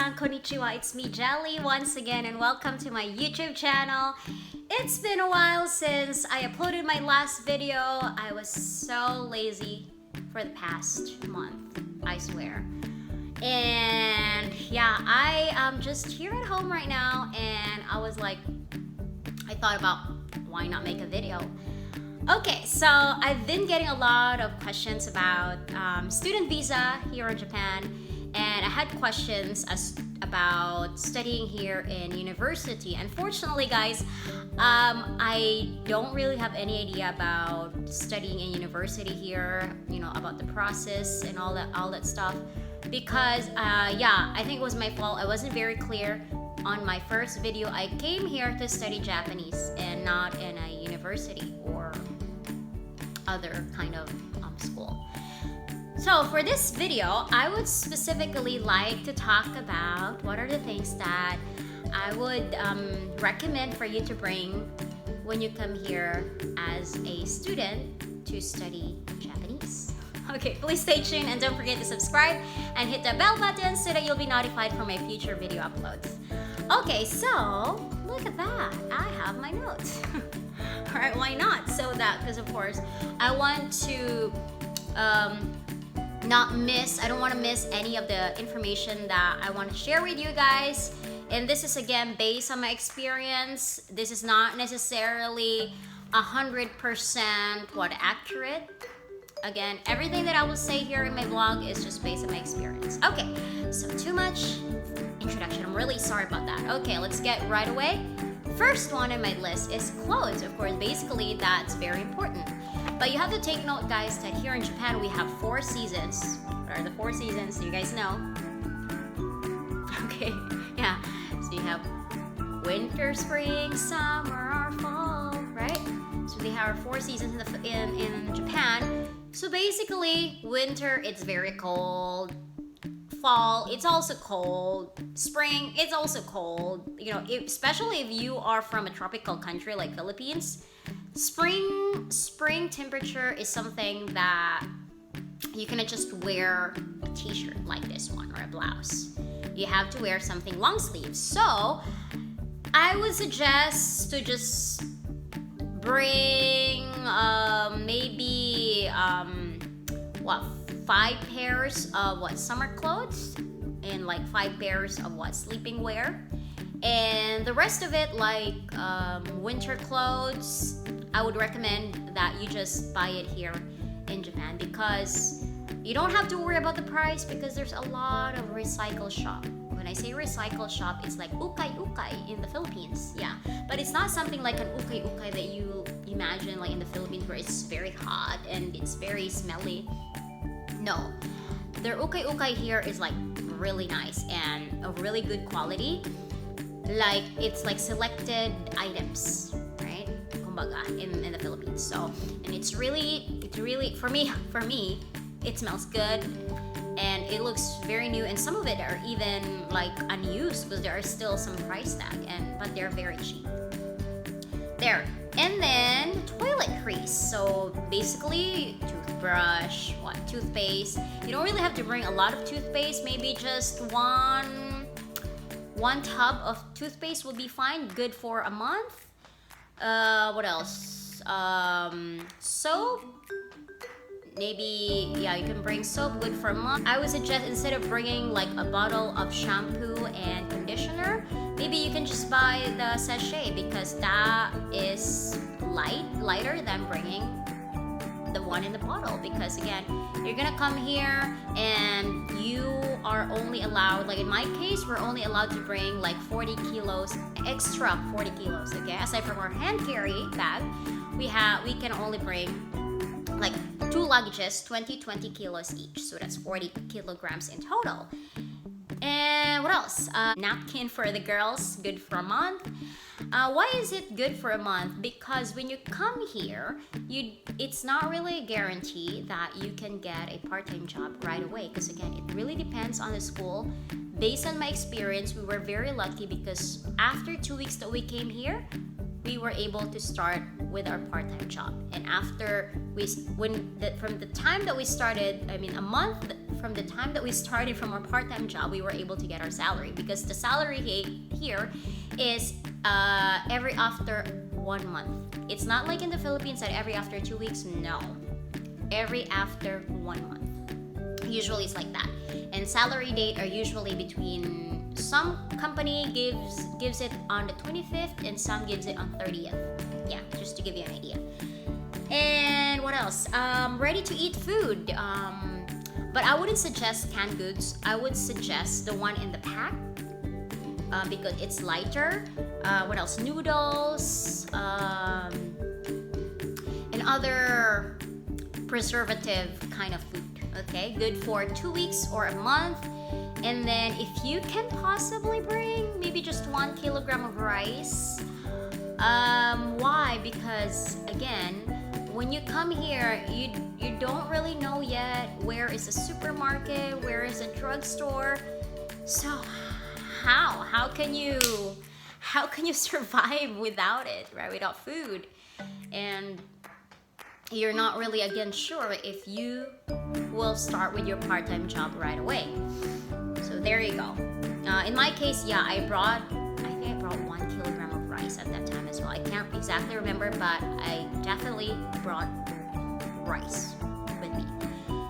minasan, konnichiwa. It's me, Jelly, once again, and welcome to my YouTube channel. It's been a while since I uploaded my last video. I was so lazy for the past month, I swear. And yeah, I am just here at home right now, and I thought about why not make a video. Okay, so I've been getting a lot of questions about student visa here in Japan, and I had questions about studying here in university. Unfortunately, guys, I don't really have any idea about studying in university here, about the process and all that stuff, because I think it was my fault. I wasn't very clear on my first video. I came here to study Japanese and not in a university or other kind of school. So for this video, I would specifically like to talk about what are the things that I would recommend for you to bring when you come here as a student to study Japanese. Okay, please stay tuned and don't forget to subscribe and hit the bell button so that you'll be notified for my future video uploads. Okay, so look at that. I have my notes. Alright, why not? Because of course, I want to I don't want to miss any of the information that I want to share with you guys. And this is again based on my experience. This is not necessarily 100% accurate. Again, everything that I will say here in my vlog is just based on my experience. Okay, so too much introduction. I'm really sorry about that. Okay, let's get right away. First one on my list is clothes. Of course, basically that's very important. But you have to take note, guys, that here in Japan we have 4 seasons. What are the 4 seasons? You guys know? Okay, yeah. So you have winter, spring, summer, fall, right? So we have 4 seasons in Japan. So basically, winter, it's very cold. Fall, it's also cold. Spring, it's also cold. Especially if you are from a tropical country like Philippines, spring temperature is something that you cannot just wear a t-shirt like this one or a blouse. You have to wear something long sleeves. So I would suggest to just bring maybe 5 pairs of summer clothes and 5 pairs of sleeping wear, and the rest of it winter clothes. I would recommend that you just buy it here in Japan, because you don't have to worry about the price, because there's a lot of recycle shop. When I say recycle shop, it's like ukay in the Philippines, yeah, but it's not something like an ukay that you imagine in the Philippines, where it's very hot and it's very smelly. No, their ukay here is really nice and of really good quality. It's selected items, right? Kumbaga, in the Philippines. So, and it's really for me, it smells good and it looks very new. And some of it are even unused, because there are still some price tag, but they're very cheap. There. And then toiletries. So basically, toothbrush, toothpaste. You don't really have to bring a lot of toothpaste. Maybe just one tub of toothpaste will be fine. Good for a month. What else? Soap. Maybe, yeah, you can bring soap. Good for a month. I would suggest, instead of bringing a bottle of shampoo and conditioner, maybe you can just buy the sachet, because that is lighter than bringing the one in the bottle. Because again, you're gonna come here and you are only allowed, in my case, we're only allowed to bring 40 kilos, extra 40 kilos, okay? Aside from our hand carry bag, we can only bring 2 luggages, 20 kilos each. So that's 40 kilograms in total. And what else? Napkin for the girls, good for a month. Why is it good for a month? Because when you come here, it's not really a guarantee that you can get a part-time job right away. Because again, it really depends on the school. Based on my experience, we were very lucky, because after 2 weeks that we came here, we were able to start with our part-time job. And from the time that we started, a month from the time that we started from our part-time job, we were able to get our salary, because the salary here is every after 1 month. It's not like in the Philippines that every after 2 weeks. No, every after 1 month. Usually it's like that. And salary date are usually between, some company gives it on the 25th and some gives it on 30th. Yeah, just to give you an idea. And what else? Ready to eat food. But I wouldn't suggest canned goods. I would suggest the one in the pack, because it's lighter. What else? Noodles, and other preservative kind of food. Okay, good for 2 weeks or a month. And then if you can possibly bring maybe just 1 kilogram of rice. Why? Because again, when you come here, you don't really know yet where is a supermarket, where is a drugstore. So how can you survive without it, right? Without food. And you're not really again sure if you will start with your part-time job right away. So there you go. In my case, yeah, I think I brought 1 kilogram of rice at that time as well. I can't exactly remember, but I definitely brought rice with me.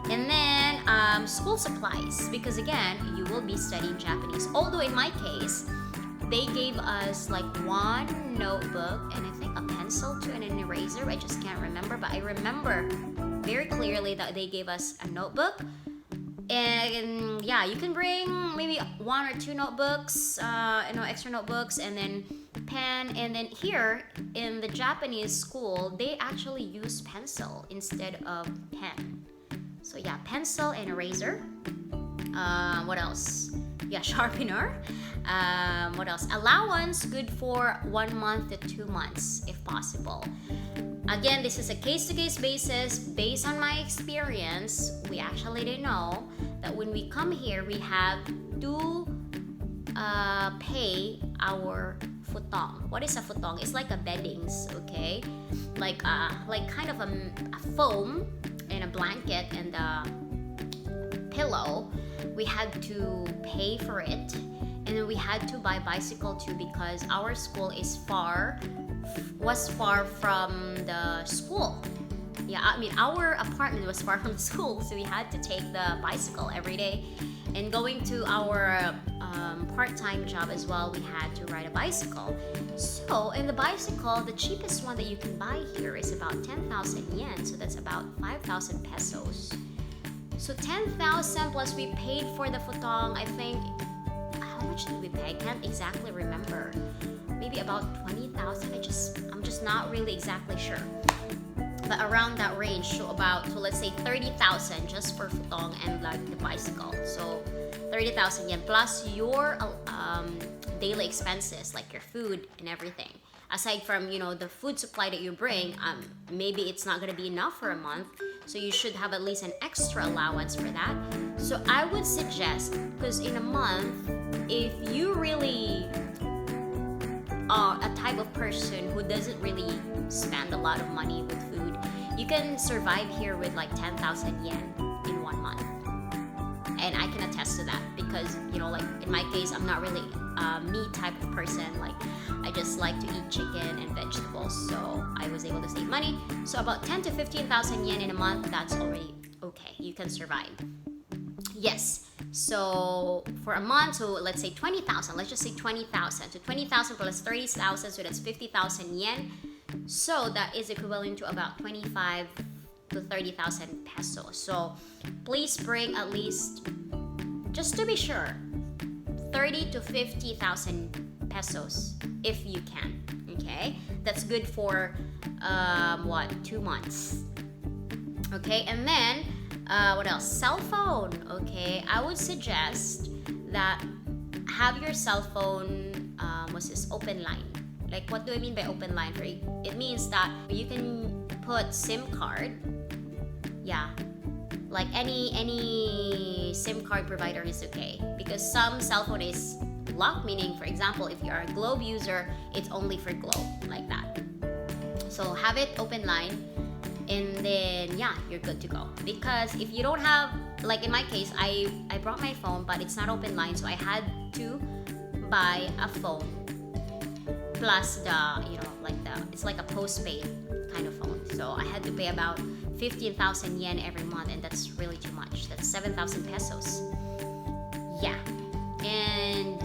And then school supplies, because again, you will be studying Japanese. Although in my case, they gave us like 1 notebook and I think a pencil too and an eraser. I just can't remember, but I remember very clearly that they gave us a notebook. And yeah, you can bring maybe 1 or 2 notebooks, extra notebooks, and then pen. And then here in the Japanese school, they actually use pencil instead of pen. So yeah, pencil and eraser. What else? Yeah, sharpener. What else? Allowance, good for 1 month to 2 months if possible. Again, this is a case-to-case basis. Based on my experience, we actually didn't know that when we come here, we have to pay our futong. What is a futong? It's like a beddings, okay? Like kind of a foam and a blanket and a pillow. We had to pay for it, and then we had to buy bicycle too, because our school was far from the school. Yeah, I mean our apartment was far from the school, so we had to take the bicycle every day. And going to our part-time job as well, we had to ride a bicycle. So in the bicycle, the cheapest one that you can buy here is about 10,000 yen, so that's about 5,000 pesos. So 10,000 plus we paid for the futong. I think, how much did we pay? I can't exactly remember. Maybe about 20,000. I'm just not really exactly sure. But around that range, so let's say 30,000 just for futong and like the bicycle. So 30,000 yen plus your daily expenses like your food and everything. Aside from the food supply that you bring, maybe it's not gonna be enough for a month, so you should have at least an extra allowance for that. So I would suggest, because in a month, if you really are a type of person who doesn't really spend a lot of money with food, you can survive here with like 10,000 yen in 1 month. And I can attest to that because, like in my case, I'm not really a meat type of person. Like I just like to eat chicken and vegetables, so I was able to save money. So about 10 to 15,000 yen in a month, that's already okay. You can survive. Yes. So for a month, so let's say 20,000. Let's just say 20,000. So 20,000 plus 30,000, so that's 50,000 yen. So that is equivalent to about 25 to 30,000 pesos. So please bring at least, just to be sure, 30 to 50,000 pesos if you can. Okay, that's good for 2 months. Okay, and then what else? Cell phone. Okay, I would suggest that have your cell phone open line. Like, what do I mean by open line? It means that you can put SIM card. Yeah, like any SIM card provider is okay, because some cell phone is locked, meaning, for example, if you are a Globe user, it's only for Globe, like that. So have it open line. and then yeah, you're good to go. Because if you don't have, like in my case, I brought my phone, but it's not open line, so I had to buy a phone plus the, you know, like it's like a postpaid kind of phone. So I had to pay about 15,000 yen every month, and that's really too much. That's 7,000 pesos. Yeah. And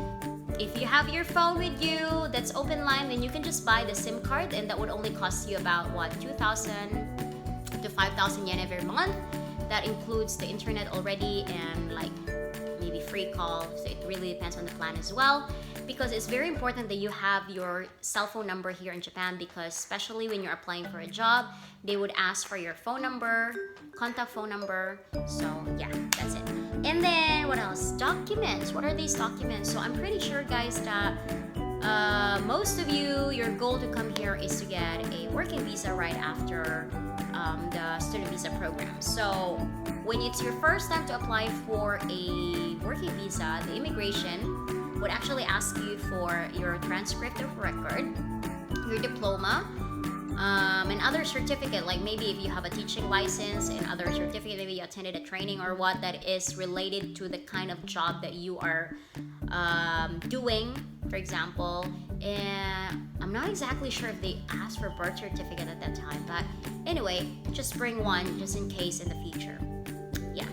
if you have your phone with you that's open line, then you can just buy the SIM card, and that would only cost you about what, 2,000 to 5,000 yen every month. That includes the internet already and like maybe free call. So it really depends on the plan as well, because it's very important that you have your cell phone number here in Japan, because especially when you're applying for a job, they would ask for your phone number, contact phone number. So yeah, that's it. And then what else? Documents. What are these documents? So I'm pretty sure, guys, that most of you, your goal to come here is to get a working visa right after the student visa program. So when it's your first time to apply for a working visa, the immigration would actually ask you for your transcript of record, your diploma, and other certificate, like maybe if you have a teaching license and other certificate, maybe you attended a training or what that is related to the kind of job that you are doing, for example. And I'm not exactly sure if they asked for birth certificate at that time, but anyway, just bring one just in case in the future. Yeah.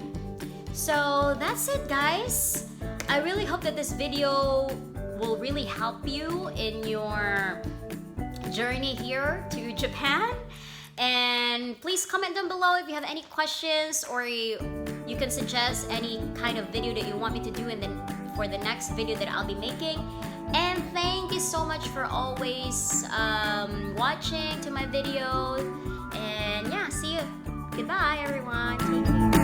So that's it, guys. I really hope that this video will really help you in your journey here to Japan. And please comment down below if you have any questions, or you can suggest any kind of video that you want me to do and then for the next video that I'll be making. And thank you so much for always watching to my videos. And yeah, see you. Goodbye, everyone. Take care.